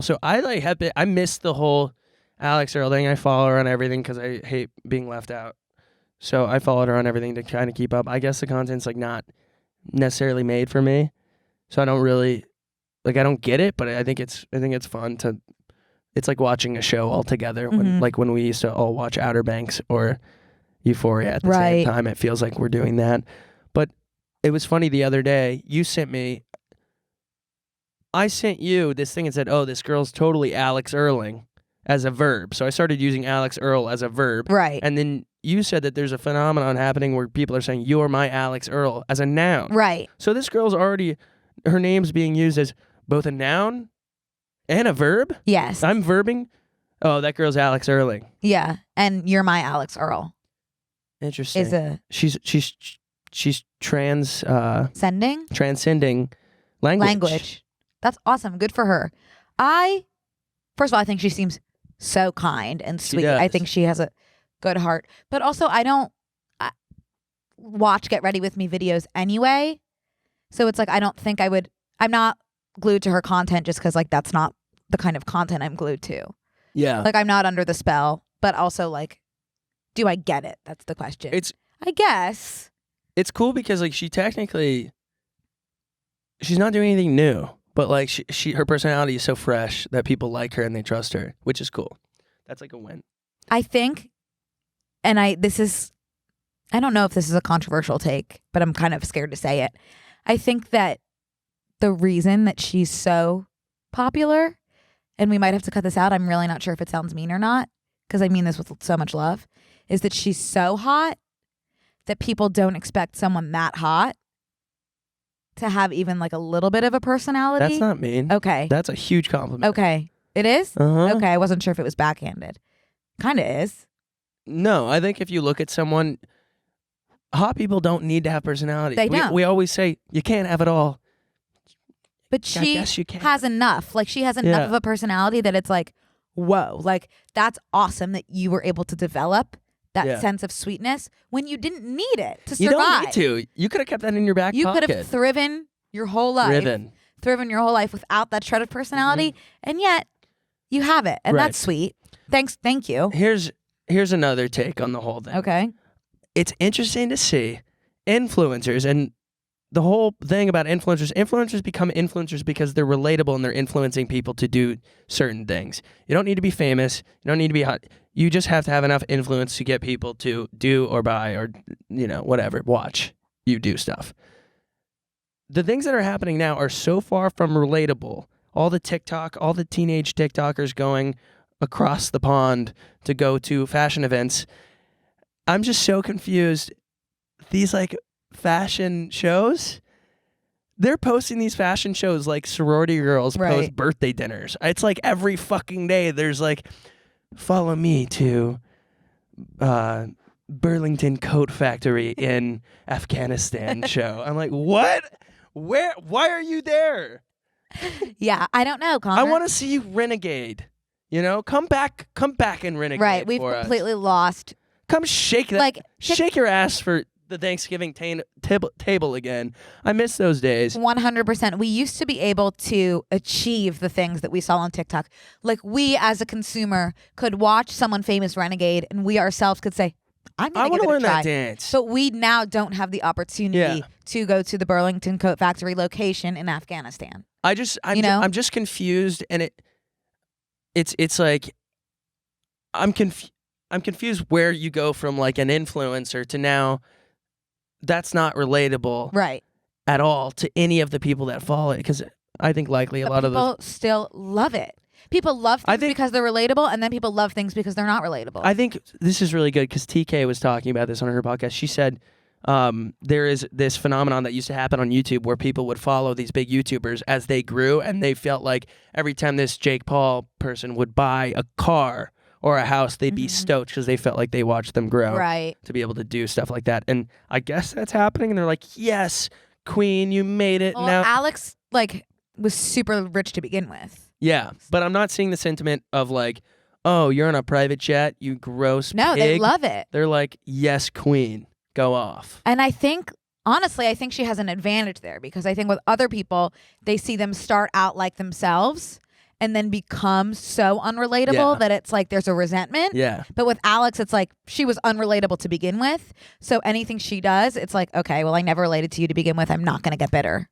So I like I missed the whole Alix Earle thing. I follow her on everything because I hate being left out. So I followed her on everything to kind of keep up. I guess the content's like not necessarily made for me, so I don't really like. I don't get it, but I think it's fun to. It's like watching a show all together. When we used to all watch Outer Banks or Euphoria at the same time. It feels like we're doing that. But it was funny the other day. I sent you this thing and said, "Oh, this girl's totally Alix Earling," as a verb. So I started using Alix Earle as a verb. Right. And then you said that there's a phenomenon happening where people are saying, "You're my Alix Earle," as a noun. Right. So this girl's already, her name's being used as both a noun and a verb? Yes. I'm verbing? Oh, that girl's Alix Earling. Yeah. And you're my Alix Earle. Interesting. She's Sending? transcending language. That's awesome. Good for her. First of all, I think she seems so kind and sweet. does. I think she has a good heart. But also, I don't watch Get Ready With Me videos anyway. So it's like, I don't think I would, I'm not glued to her content just because like that's not the kind of content I'm glued to. Yeah. Like I'm not under the spell, but also like, do I get it? That's the question. I guess. It's cool because like she's not doing anything new, but like her personality is so fresh that people like her and they trust her, which is cool. That's like a win. I think, and I don't know if this is a controversial take, but I'm kind of scared to say it. I think that the reason that she's so popular, and we might have to cut this out, I'm really not sure if it sounds mean or not, because I mean this with so much love, is that she's so hot that people don't expect someone that hot to have even like a little bit of a personality. That's not mean. Okay. That's a huge compliment. Okay. It is? Uh-huh. Okay. I wasn't sure if it was backhanded. Kind of is. No, I think if you look at someone, hot people don't need to have personality. They don't. We always say you can't have it all. But I she guess you can. has enough. Like she has enough of a personality that it's like, whoa. Like that's awesome that you were able to develop that sense of sweetness when you didn't need it to survive. You don't need to. You could have kept that in your back You pocket. could have thriven your whole life. Thriven your whole life without that shred of personality, and yet you have it, and that's sweet. Thank you. Here's another take on the whole thing. Okay. It's interesting to see influencers and the whole thing about influencers become influencers because they're relatable and they're influencing people to do certain things. You don't need to be famous. You don't need to be hot. You just have to have enough influence to get people to do or buy or, whatever, watch you do stuff. The things that are happening now are so far from relatable. All the teenage TikTokers going across the pond to go to fashion events. I'm just so confused. These like fashion shows, they're posting these fashion shows like sorority girls post birthday dinners. It's like every fucking day there's like, follow me to Burlington Coat Factory in Afghanistan show. I'm like, what? Where? Why are you there? Yeah, I don't know, Connor. I want to see you renegade. Come back and renegade. Right, we've completely lost. Come shake that. Shake your ass for the Thanksgiving table again. I miss those days. 100%. We used to be able to achieve the things that we saw on TikTok. Like we, as a consumer, could watch someone famous renegade, and we ourselves could say, I want to learn that dance. But we now don't have the opportunity to go to the Burlington Coat Factory location in Afghanistan. I'm just confused, and it's like I'm confused where you go from like an influencer to now that's not relatable at all to any of the people that follow it, because I think likely a lot of people still love it. People love things because they're relatable, and then people love things because they're not relatable. I think this is really good because TK was talking about this on her podcast. She said there is this phenomenon that used to happen on YouTube where people would follow these big YouTubers as they grew, and they felt like every time this Jake Paul person would buy a car or a house, they'd be stoked because they felt like they watched them grow to be able to do stuff like that. And I guess that's happening, and they're like, yes, queen, you made it. Well, now Alex was super rich to begin with. Yeah, but I'm not seeing the sentiment of like, oh, you're on a private jet, you gross No, pig. they love it. They're like, yes, queen, go off. And I think, honestly, I think she has an advantage there, because I think with other people, they see them start out like themselves, and then become so unrelatable that it's like there's a resentment. Yeah. But with Alix, it's like she was unrelatable to begin with. So anything she does, it's like, okay, well, I never related to you to begin with. I'm not going to get bitter.